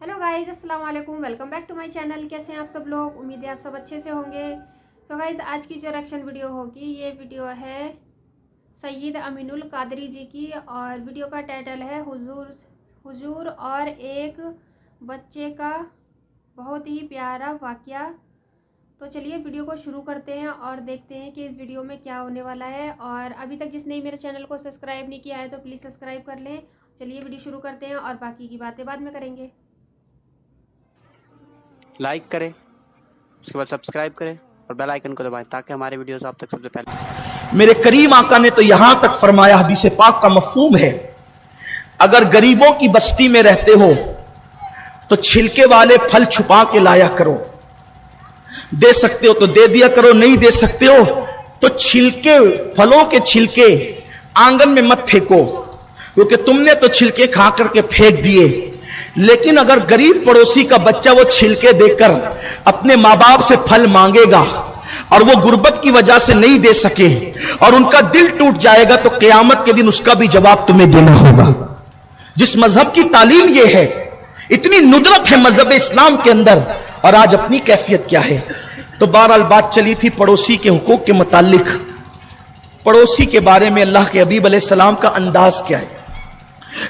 Hello guys, अस्सलाम वालेकुम। Welcome back to my channel. कैसे हैं आप सब लोग? उम्मीद है आप सब अच्छे से होंगे। सो गाइस, आज की जो रिएक्शन वीडियो होगी, ये वीडियो है सैयद अमीनुल कादरी जी की, और वीडियो का टाइटल है हुजूर और एक बच्चे का बहुत ही प्यारा वाक़या। तो चलिए वीडियो को शुरू करते हैं और देखते हैं कि इस वीडियो में क्या होने वाला है। और अभी तक जिसने मेरे चैनल को सब्सक्राइब नहीं किया है तो प्लीज़ सब्सक्राइब कर लें। चलिए वीडियो शुरू करते हैं और बाकी की बातें बाद में करेंगे। लाइक करें, उसके बाद सब्सक्राइब करें और बेल आइकन को दबाएं ताकि हमारे वीडियोस आप तक सबसे पहले। मेरे करीम आका ने तो यहां तक फरमाया, हदीस पाक का मफहूम है, अगर गरीबों की बस्ती में रहते हो तो छिलके वाले फल छुपा के लाया करो। दे सकते हो तो दे दिया करो, नहीं दे सकते हो तो छिलके, फलों के छिलके आंगन में मत फेंको, क्योंकि तुमने तो छिलके खा करके फेंक दिए। लेकिन अगर गरीब पड़ोसी का बच्चा वो छिलके देकर अपने माँ बाप से फल मांगेगा और वो गुर्बत की वजह से नहीं दे सके और उनका दिल टूट जाएगा, तो क़यामत के दिन उसका भी जवाब तुम्हें देना होगा। जिस मजहब की तालीम ये है, इतनी नुदरत है मजहब इस्लाम के अंदर, और आज अपनी कैफियत क्या है। तो बहरहाल बात चली थी पड़ोसी के हुकूक के मुतालिक। पड़ोसी के बारे में अल्लाह के हबीब अलैहिस्सलाम का अंदाज क्या है।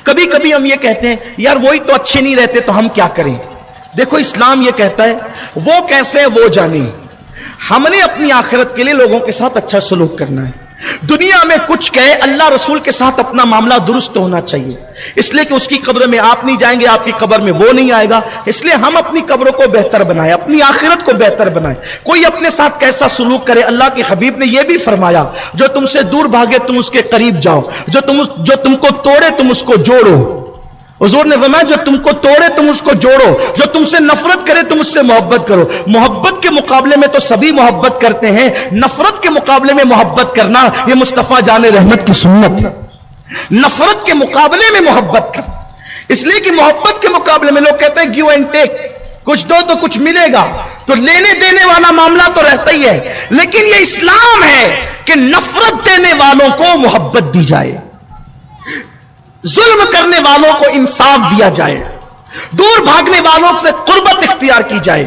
कभी कभी हम ये कहते हैं, यार वही तो अच्छे नहीं रहते तो हम क्या करें। देखो, इस्लाम ये कहता है वो कैसे वो जाने। हमने अपनी आखिरत के लिए लोगों के साथ अच्छा सलूक करना है। दुनिया में कुछ कहे, अल्लाह रसूल के साथ अपना मामला दुरुस्त होना चाहिए, इसलिए कि उसकी कब्र में आप नहीं जाएंगे, आपकी कब्र में वो नहीं आएगा। इसलिए हम अपनी कब्रों को बेहतर बनाए, अपनी आखिरत को बेहतर बनाए। कोई अपने साथ कैसा सलूक करे, अल्लाह के हबीब ने यह भी फरमाया, जो तुमसे दूर भागे तुम उसके करीब जाओ, जो तुमको तोड़े तुम उसको जोड़ो। हुजूर ने फरमाया, जो तुमको तोड़े तुम उसको जोड़ो, जो तुमसे नफरत करे तुम उससे मोहब्बत करो। मोहब्बत के मुकाबले में तो सभी मोहब्बत करते हैं, नफरत के मुकाबले में मोहब्बत करना यह मुस्तफा जाने रहमत की सुन्नत है। नफरत के मुकाबले में मोहब्बत कर, इसलिए कि मोहब्बत के मुकाबले में लोग कहते हैं गिव एंड टेक, कुछ दो तो कुछ मिलेगा, तो लेने देने वाला मामला तो रहता ही है। लेकिन यह इस्लाम है कि नफरत देने वालों को मोहब्बत दी जाए, जुल्म करने वालों को इंसाफ दिया जाए, दूर भागने वालों से कुर्बत इख्तियार की जाए।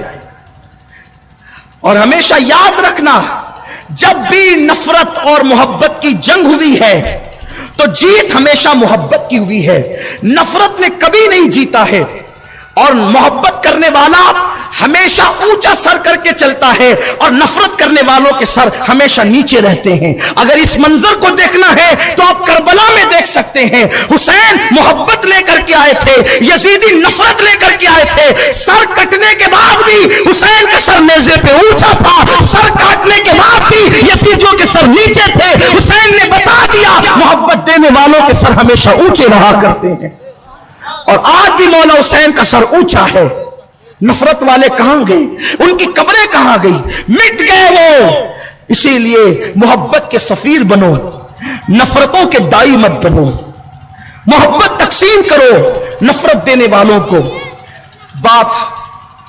और हमेशा याद रखना, जब भी नफरत और मोहब्बत की जंग हुई है तो जीत हमेशा मोहब्बत की हुई है। नफरत ने कभी नहीं जीता है, और मोहब्बत करने वाला हमेशा ऊंचा सर करके चलता है, और नफरत करने वालों के सर हमेशा नीचे रहते हैं। अगर इस मंजर को देखना है तो आप करबला में देख सकते हैं। हुसैन मोहब्बत लेकर के आए थे, यजीदी नफरत लेकर के आए थे। सर कटने के बाद भी हुसैन का सर नेज़े पे ऊंचा था, सर काटने के बाद भी यजीदियों के सर नीचे थे। हुसैन ने बता दिया, मोहब्बत देने वालों के सर हमेशा ऊंचे रहा करते हैं। और आज भी मौला हुसैन का सर ऊंचा है। नफरत वाले कहां गए, उनकी कब्रें कहां गई, मिट गए वो। इसीलिए मोहब्बत के सफीर बनो, नफरतों के दाई मत बनो। मोहब्बत तकसीम करो नफरत देने वालों को। बात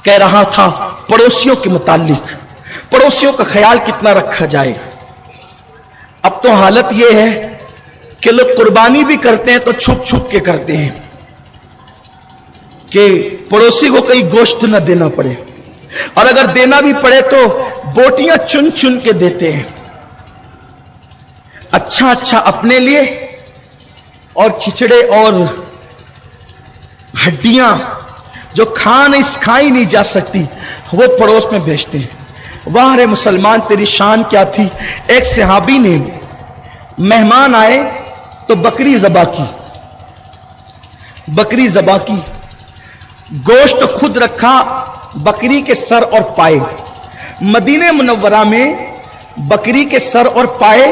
कह रहा था पड़ोसियों के मुतालिक, पड़ोसियों का ख्याल कितना रखा जाए। अब तो हालत यह है कि लोग कुर्बानी भी करते हैं तो छुप छुप के करते हैं कि पड़ोसी को कहीं गोश्त न देना पड़े, और अगर देना भी पड़े तो बोटियां चुन चुन के देते हैं। अच्छा अच्छा अपने लिए, और छिचड़े और हड्डियां जो खाई नहीं जा सकती वो पड़ोस में भेजते हैं। वाह रे मुसलमान, तेरी शान क्या थी। एक सहाबी ने, मेहमान आए तो बकरी ज़बा की, बकरी ज़बा की, गोश्त खुद रखा, बकरी के सर और पाए। मदीने मुनव्वरा में बकरी के सर और पाए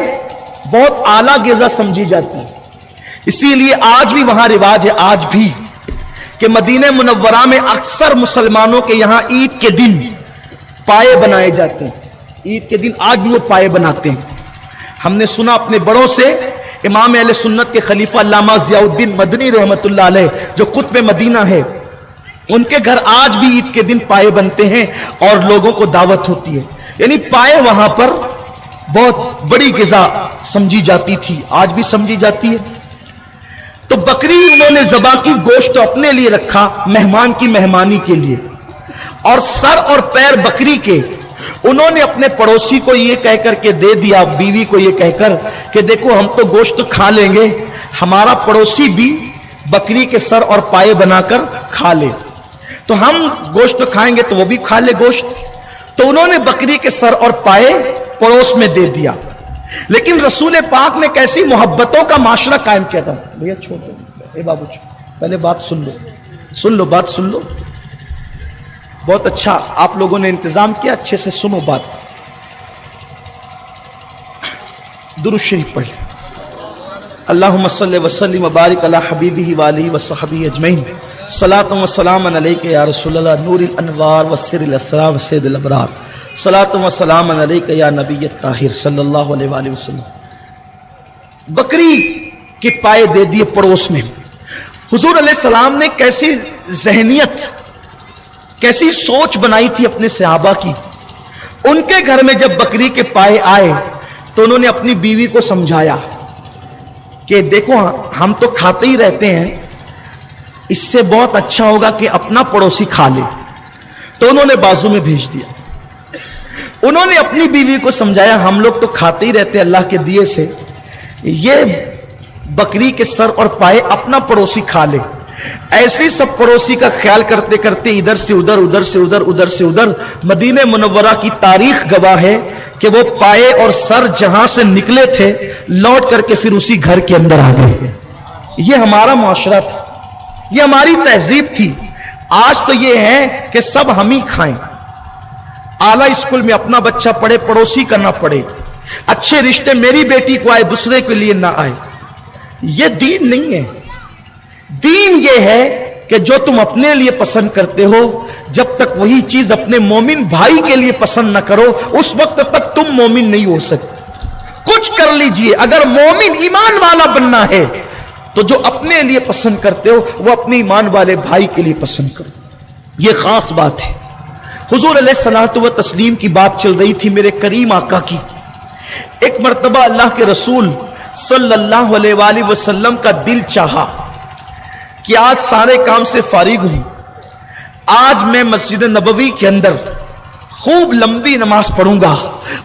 बहुत आला ग़िज़ा समझी जाती है। इसीलिए आज भी वहां रिवाज है, आज भी, कि मदीने मुनव्वरा में अक्सर मुसलमानों के यहां ईद के दिन पाए बनाए जाते हैं। ईद के दिन आज भी वो पाए बनाते हैं। हमने सुना अपने बड़ों से, इमाम अहले सुन्नत के खलीफा अल्लामा ज़ियाउद्दीन मदनी रहमतुल्लाह अलैह, जो कुतुब मदीना है, उनके घर आज भी ईद के दिन पाए बनते हैं और लोगों को दावत होती है। यानी पाए वहां पर बहुत बड़ी ग़िज़ा समझी जाती थी, आज भी समझी जाती है। तो बकरी उन्होंने ज़बा की, गोश्त अपने लिए रखा मेहमान की मेहमानी के लिए, और सर और पैर बकरी के उन्होंने अपने पड़ोसी को ये कहकर के दे दिया, बीवी को ये कहकर कि देखो हम तो गोश्त खा लेंगे, हमारा पड़ोसी भी बकरी के सर और पाए बनाकर खा ले, तो हम गोश्त खाएंगे तो वो भी खा ले गोश्त। तो उन्होंने बकरी के सर और पाए पड़ोस में दे दिया। लेकिन रसूल पाक ने कैसी मोहब्बतों का माशरा कायम किया था। भैया छोड़ दो, ए बाबू पहले बात सुन लो, बात सुन लो। बहुत अच्छा आप लोगों ने इंतजाम किया, अच्छे से सुनो बात। दुरूद शरीफ पढ़। अल्लाहुम्मा सल्लि व सल्लिम व बारिक अला हबीबिही व आलिहि व सहबिही अजमईन। सलातु व सलामन अलैका या रसूलल्लाह नूरिल अनवार व सिरिल असरार व सैयदुल अबरार। सलातु व सलामन अलैका या नबिय्यत ताहिर सल्लल्लाहु अलैहि वसल्लम। बकरी के पाए दे दिए पड़ोस में। हुजूर अलैहिस्सलाम ने कैसी ज़हनियत, कैसी सोच बनाई थी अपने सहाबा की। उनके घर में जब बकरी के पाए आए तो उन्होंने अपनी बीवी को समझाया कि देखो हम तो खाते ही रहते हैं, इससे बहुत अच्छा होगा कि अपना पड़ोसी खा ले। तो उन्होंने बाजू में भेज दिया। उन्होंने अपनी बीवी को समझाया हम लोग तो खाते ही रहते हैं अल्लाह के दिए से, ये बकरी के सर और पाए अपना पड़ोसी खा ले। ऐसे सब पड़ोसी का ख्याल करते करते इधर से उधर, उधर से उधर, उधर से उधर, मदीने मुनव्वरा की तारीख गवाह है कि वो पाए और सर जहां से निकले थे लौट करके फिर उसी घर के अंदर आ गए। ये हमारा माशरा था, ये हमारी तहजीब थी। आज तो ये है कि सब हम ही खाएं, आला स्कूल में अपना बच्चा पढ़े, पड़ोसी का ना पढ़े, अच्छे रिश्ते मेरी बेटी को आए, दूसरे के लिए ना आए। ये दीन नहीं है। दीन ये है कि जो तुम अपने लिए पसंद करते हो, जब तक वही चीज अपने मोमिन भाई के लिए पसंद न करो उस वक्त तक तुम मोमिन नहीं हो सकते। कुछ कर लीजिए, अगर मोमिन ईमान वाला बनना है तो जो अपने लिए पसंद करते हो वो अपने ईमान वाले भाई के लिए पसंद करो। ये खास बात है। हुजूर अलैहिस्सलातु व तस्लीम की बात चल रही थी, मेरे करीम आका की। एक मर्तबा अल्लाह के रसूल सल्लल्लाहु अलैहि वसल्लम का दिल चाहा कि आज सारे काम से फारिग हूं, आज मैं मस्जिद नबवी के अंदर खूब लंबी नमाज पढ़ूंगा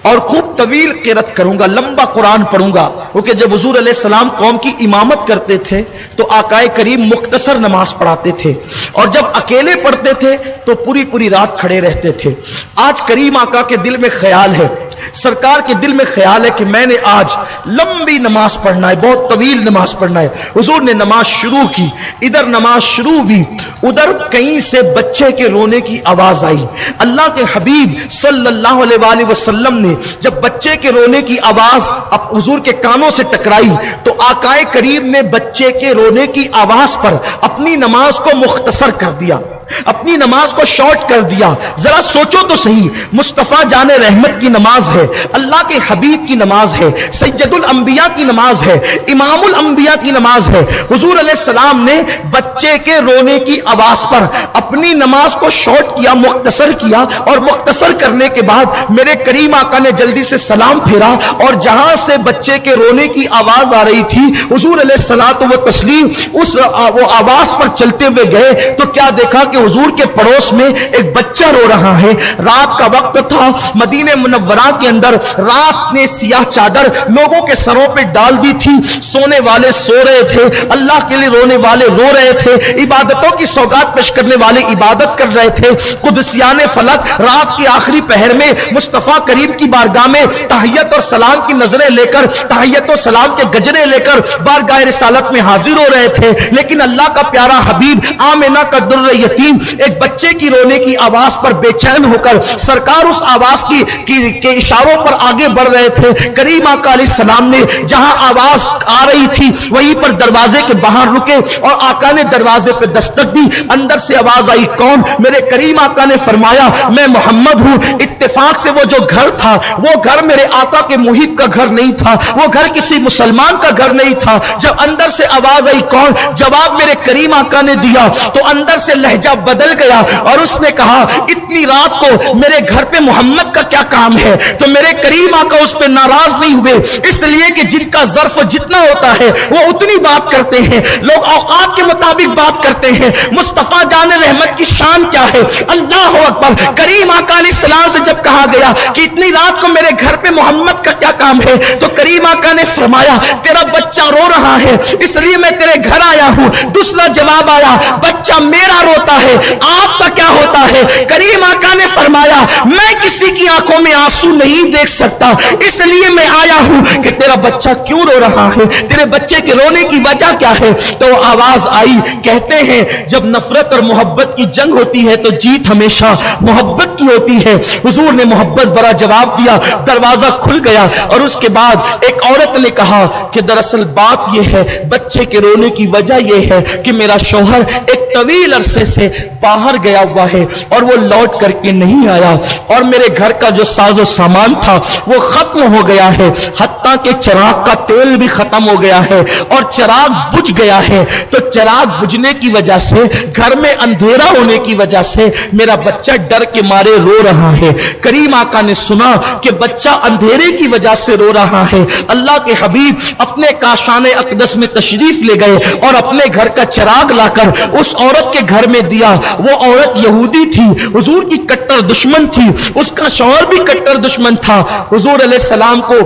और खूब तवील क़िरात करूंगा, लंबा कुरान पढ़ूंगा। क्योंकि जब हुजूर अलैहिस्सलाम कौम की इमामत करते थे तो आकाए करीम मुख्तसर नमाज पढ़ाते थे, और जब अकेले पढ़ते थे तो पूरी पूरी रात खड़े रहते थे। आज करीम आका के दिल में ख्याल है, सरकार के दिल में ख्याल है कि मैंने आज लंबी नमाज पढ़ना है, बहुत तवील नमाज पढ़ना है। हुजूर ने नमाज शुरू की, इधर नमाज शुरू हुई, उधर कहीं से बच्चे के रोने की आवाज आई। अल्लाह के हबीब सल्लल्लाहु अलैहि वसल्लम ने जब बच्चे के रोने की आवाज अब हुजूर के कानों से टकराई तो आकाए करीम ने बच्चे के रोने की आवाज पर अपनी नमाज को मुख्तसर कर दिया, अपनी नमाज को शॉर्ट कर दिया। जरा सोचो तो सही, मुस्तफा जाने रहमत की नमाज है, अल्लाह के हबीब की नमाज है, सैयदुल अंबिया की नमाज है, इमामुल अंबिया की नमाज है। हुजूर अलैहिस्सलाम ने बच्चे के रोने की आवाज पर अपनी नमाज को शॉर्ट किया, मुख्तसर किया, और मुख्तसर करने के बाद मेरे करीम आका ने जल्दी से सलाम फेरा, और जहां से बच्चे के रोने की आवाज आ रही थी हुजूर अलैहिस्सलातु व तस्लीम उस वो आवाज पर चलते हुए गए तो क्या देखा कि हुजूर के पड़ोस में एक बच्चा रो रहा है। रात का वक्त था, मदीने मुनव्वरा के अंदर रात ने सियाह चादर लोगों के सरों पे डाल दी थी। सोने वाले सो रहे थे, अल्लाह के लिए रोने वाले रो रहे थे, इबादतों की सौगात पेश करने वाले इबादत कर रहे थे। कुदसियाने फलक रात की आखिरी पहर में मुस्तफा करीम की बारगाह में तहियत और सलाम की नजरें लेकर, तहियत और सलाम के गजरे लेकर बारगाह रिसालत में हाजिर हो रहे थे। लेकिन अल्लाह का प्यारा हबीब आमिना का दुर्र यतीम एक बच्चे की रोने की आवाज पर बेचैन होकर सरकार उस आवाज के इशारों पर आगे बढ़ रहे थे। करीम आका अलैहिस्सलाम ने जहां आवाज आ रही थी वहीं पर दरवाजे के बाहर रुके और आका ने दरवाजे पे दस्तक दी। अंदर से आवाज आई, कौन? मेरे करीम आका ने फरमाया, मैं मोहम्मद हूं। इत्तेफाक से वो जो घर था वो घर मेरे आका के मुहिब का घर नहीं था, वो घर किसी मुसलमान का घर नहीं था। जब अंदर से आवाज आई, कौन? जवाब मेरे करीम आका ने दिया तो अंदर से लहजा बदल गया और उसने कहा, इतनी रात को मेरे घर पे मोहम्मद का क्या काम है। तो मेरे करीम आका उस पर नाराज नहीं हुए, इसलिए कि जिनका ज़र्फ जितना होता है वो उतनी बात करते हैं। लोग औकात के मुताबिक बात करते हैं। मुस्तफा जान रहमत की शान क्या है। अल्लाह अकबर। करीम आका अलैहिस्सलाम से जब कहा गया कि इतनी रात को मेरे घर पे मोहम्मद का क्या काम है, तो करीम आका ने फरमाया तेरा बच्चा रो रहा है इसलिए मैं तेरे घर आया हूं। दूसरा जवाब आया बच्चा मेरा रोता है, आपका क्या होता है। करीम आका ने फरमाया मैं किसी की आंखों में आंसू नहीं देख सकता, इसलिए मैं आया हूं कि तेरा बच्चा क्यों रो रहा है, तेरे बच्चे के रोने की वजह क्या है। तो आवाज आई, कहते हैं जब नफरत और मोहब्बत की जंग होती है तो जीत हमेशा मोहब्बत की होती है। हुजूर ने मोहब्बत भरा जवाब दिया, दरवाजा खुल गया और उसके बाद एक औरत ने कहा कि दरअसल बात यह है, बच्चे के रोने की वजह यह है कि मेरा शौहर एक तवील अरसे से बाहर गया हुआ है और वो लौट करके नहीं आया और मेरे घर का जो साजो सामान था वो खत्म हो गया है, हत्ता के चिराग का तेल भी खत्म हो गया है और चिराग बुझ गया है। तो चिराग बुझने की वजह से, घर में अंधेरा होने की वजह से मेरा बच्चा डर के मारे रो रहा है। करीम आका ने सुना कि बच्चा अंधेरे की वजह से रो रहा है। अल्लाह के हबीब अपने काशाने अक़दस में तशरीफ ले गए और अपने घर का चिराग लाकर उस औरत के घर में दिया। वो औरत यहूदी थी, हुजूर की कट्टर दुश्मन थी, उसका शौहर भी कट्टर दुश्मन था। हुजूर अलैहिस्सलाम को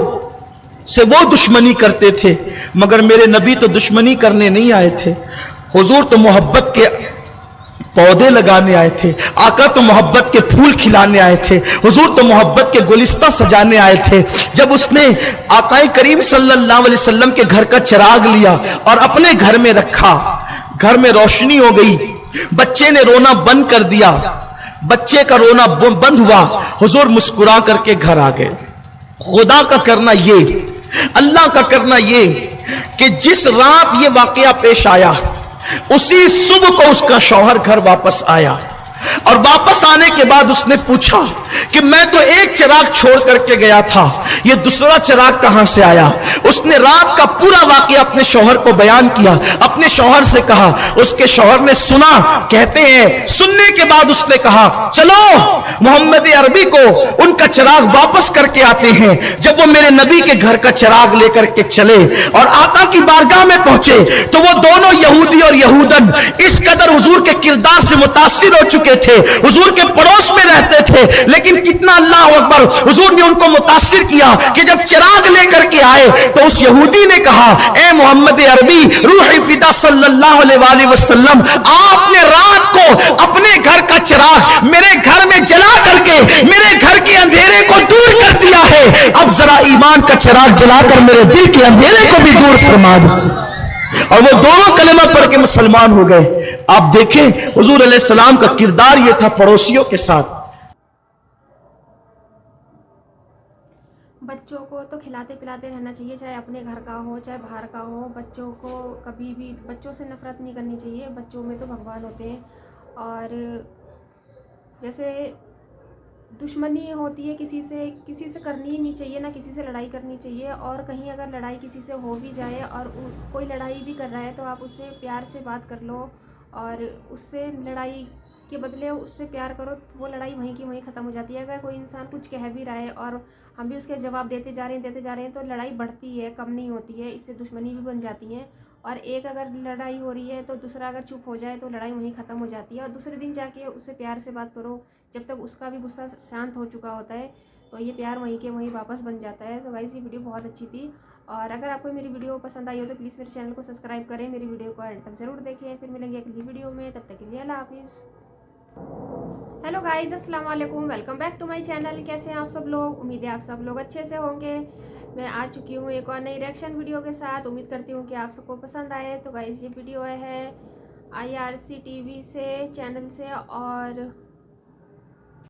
से वो दुश्मनी करते थे, मगर मेरे नबी तो दुश्मनी करने नहीं आए थे। हुजूर तो मोहब्बत के पौधे लगाने आए थे, आका तो मोहब्बत के फूल खिलाने आए थे, हुजूर तो मोहब्बत के गुलिस्ता सजाने आए थे। जब उसने आकाए करीम सल्लल्लाहु अलैहि वसल्लम के घर का चिराग लिया और अपने घर में रखा, घर में रोशनी हो गई, बच्चे ने रोना बंद कर दिया, बच्चे का रोना बंद हुआ, हुजूर मुस्कुरा करके घर आ गए। खुदा का करना ये, अल्लाह का करना ये कि जिस रात ये वाकया पेश आया उसी सुबह को उसका शौहर घर वापस आया और वापस आने के बाद उसने पूछा कि मैं तो एक चिराग छोड़ करके गया था, ये दूसरा चिराग कहां से आया। उसने रात का पूरा वाकया अपने शौहर को बयान किया, अपने शौहर से कहा। उसके शौहर ने सुना, कहते हैं सुनने के बाद उसने कहा चलो मोहम्मद अरबी को उनका चिराग वापस करके आते हैं। जब वो मेरे नबी के घर का चिराग लेकर के चले और आका की बारगाह में पहुंचे तो वो दोनों यहूदी और यहूदन इस कदर हुजूर के किरदार से मुतासिर हो चुके थे, हुजूर के पड़ोस में रहते थे, लेकिन कितना अल्लाह अकबर, हुजूर ने उनको मुतासिर किया कि जब चिराग लेकर के आए तो उस यहूदी ने कहा ए मोहम्मद अरबी रूह फिदा सल्लल्लाहु अलैहि वसल्लम, आपने रात को अपने घर का चिराग मेरे घर में जला करके मेरे घर के अंधेरे को दूर कर दिया है, अब जरा ईमान का चिराग जलाकर मेरे दिल के अंधेरे को भी दूर फरमा दो। और वो दोनों कलमा पढ़ के मुसलमान हो गए। आप देखें हुजूर अलैहिस्सलाम का किरदार ये था पड़ोसियों के साथ। बच्चों को तो खिलाते पिलाते रहना चाहिए, चाहे अपने घर का हो चाहे बाहर का हो। बच्चों को कभी भी बच्चों से नफरत नहीं करनी चाहिए, बच्चों में तो भगवान होते हैं। और जैसे दुश्मनी होती है किसी से करनी ही नहीं चाहिए, ना किसी से लड़ाई करनी चाहिए। और कहीं अगर लड़ाई किसी से हो भी जाए और कोई लड़ाई भी कर रहा है तो आप उससे प्यार से बात कर लो और उससे लड़ाई के बदले उससे प्यार करो, वो लड़ाई वहीं की वहीं ख़त्म हो जाती है। अगर कोई इंसान कुछ कह भी रहा है और हम भी उसके जवाब देते जा रहे हैं तो लड़ाई बढ़ती है, कम नहीं होती है, इससे दुश्मनी भी बन जाती है। और एक अगर लड़ाई हो रही है तो दूसरा अगर चुप हो जाए तो लड़ाई वहीं ख़त्म हो जाती है। और दूसरे दिन जाके उससे प्यार से बात करो, जब तक उसका भी गुस्सा शांत हो चुका होता है तो ये प्यार वहीं के वहीं वापस बन जाता है। तो गाइस ये वीडियो बहुत अच्छी थी और अगर आपको मेरी वीडियो पसंद आई हो तो प्लीज़ मेरे चैनल को सब्सक्राइब करें, मेरी वीडियो को एंड तक ज़रूर देखें। फिर मिलेंगे अगली वीडियो में, तब तक के लिए अल्लाह हाफिज़। हेलो गाइस, अस्सलाम वालेकुम, welcome back to my channel. कैसे हैं आप सब लोग? उम्मीद है आप सब लोग अच्छे से होंगे। मैं आ चुकी हूँ एक और नई रिएक्शन वीडियो के साथ। उम्मीद करती हूँ कि आप सबको पसंद आए। तो गाइस ये वीडियो है IRCTV से चैनल से और